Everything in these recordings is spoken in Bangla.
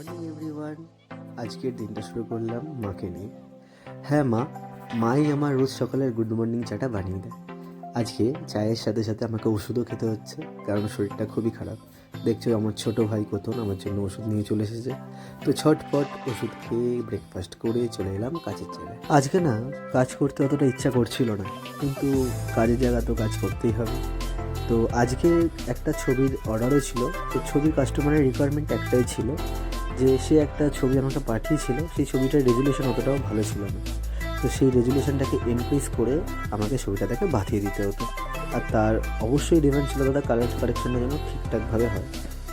Morning everyone. আজকের দিনটা শুরু করলাম মাকে নিয়ে। হ্যাঁ মাই আমার রোজ সকালের গুড মর্নিং চাটা বানিয়ে দেয়। আজকে চায়ের সাথে সাথে আমাকে ওষুধও খেতে হচ্ছে, কারণ শরীরটা খুবই খারাপ। দেখছো আমার ছোট ভাই কোতন আমার জন্য ওষুধ নিয়ে চলে এসেছে। তো ছটপট ওষুধ খেয়ে ব্রেকফাস্ট করে চলে এলাম কাজের জায়গায়। আজকে না কাজ করতে অতটা ইচ্ছা করছিল না, কিন্তু কাজের জায়গা তো কাজ করতেই হবে। তো আজকে একটা ছবির অর্ডারও ছিল। তো ছবির কাস্টমারের রিকোয়ারমেন্ট একটাই ছিল যে সে একটা ছবি আমাকে পাঠিয়েছিল, সেই ছবিটার রেজুলেশন অতটাও ভালো ছিল না। তো সেই রেজুলেশনটাকে ইনক্রিজ করে আমাকে ছবিটাকে বাঁধিয়ে দিতে হতো। আর তার অবশ্যই ডিমান্ড ছিল দাদা কালার কারেকশনটা যেন ঠিকঠাকভাবে হয়।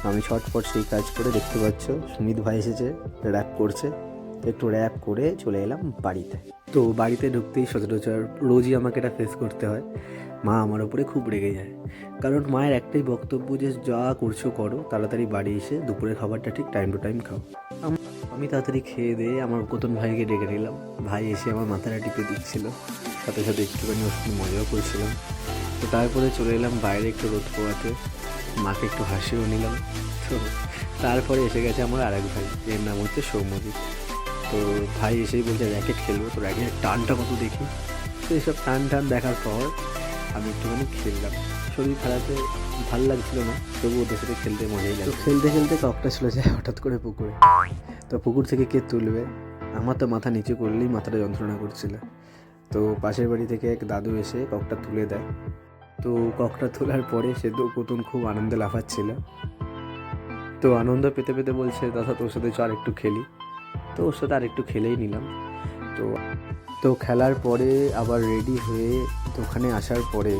আমি ছটফট সেই কাজ করে, দেখতে পাচ্ছ সুমিত ভাই এসেছে, র্যাপ করছে। তো একটু র্যাপ করে চলে এলাম বাড়িতে। তো বাড়িতে ঢুকতেই সচরাচর রোজই আমাকে এটা ফেস করতে হয়। মা আমার ওপরে খুব রেগে যায়, কারণ মায়ের একটাই বক্তব্য যে যা করছো করো, তাড়াতাড়ি বাড়ি এসে দুপুরের খাবারটা ঠিক টাইম টু টাইম খাও। আমি তাড়াতাড়ি খেয়ে দিয়ে আমার কোতন ভাইকে ডেকে নিলাম। ভাই এসে আমার মাথাটা টিপে দিচ্ছিল, সাথে সাথে একটুখানি ওর সঙ্গে মজাও করছিলাম। তো তারপরে চলে এলাম বাইরে একটু রোদ পোয়াতে, মাকে একটু হাসিও নিলাম। তো তারপরে এসে গেছে আমার আরেক ভাই, এর নাম হচ্ছে সৌম্যজিৎ। তো ভাই এসেই বলছে র্যাকেট খেলবো, তো র্যাকেটের টানটা কত দেখি। তো এইসব টান দেখার পর আমি একটুখানি খেললাম। শরীর খারাপে ভাল লাগছিল না, তবু ওদের সাথে খেলতে মজাই লাগছে। তো খেলতে খেলতে ককটা চলে যায় হঠাৎ করে পুকুরে। তো পুকুর থেকে কে তুলবে? আমার তো মাথা নিচু করলেই মাথাটা যন্ত্রণা করছিল। তো পাশের বাড়ি থেকে এক দাদু এসে ককটা তুলে দেয়। তো ককটা তোলার পরে সে তো কুতুন খুব আনন্দে লাফাচ্ছিল। তো আনন্দ পেতে পেতে বলছে দাদা তোর সাথে চ আর একটু খেলি। তো ওর সাথে আর একটু খেলেই নিলাম। তো তো খেলার পরে আবার রেডি হয়ে ওখানে আসার পরে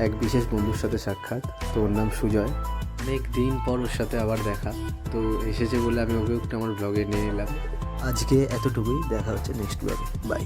এক বিশেষ বন্ধুর সাথে সাক্ষাৎ। তো ওর নাম সুজয়। অনেক দিন পর ওর সাথে আবার দেখা। তো এসেছে বলে আমি ওকে একটু আমার ব্লগে নিয়ে এলাম। আজকে এতটুকুই, দেখা হচ্ছে নেক্সট ব্লগে। বাই।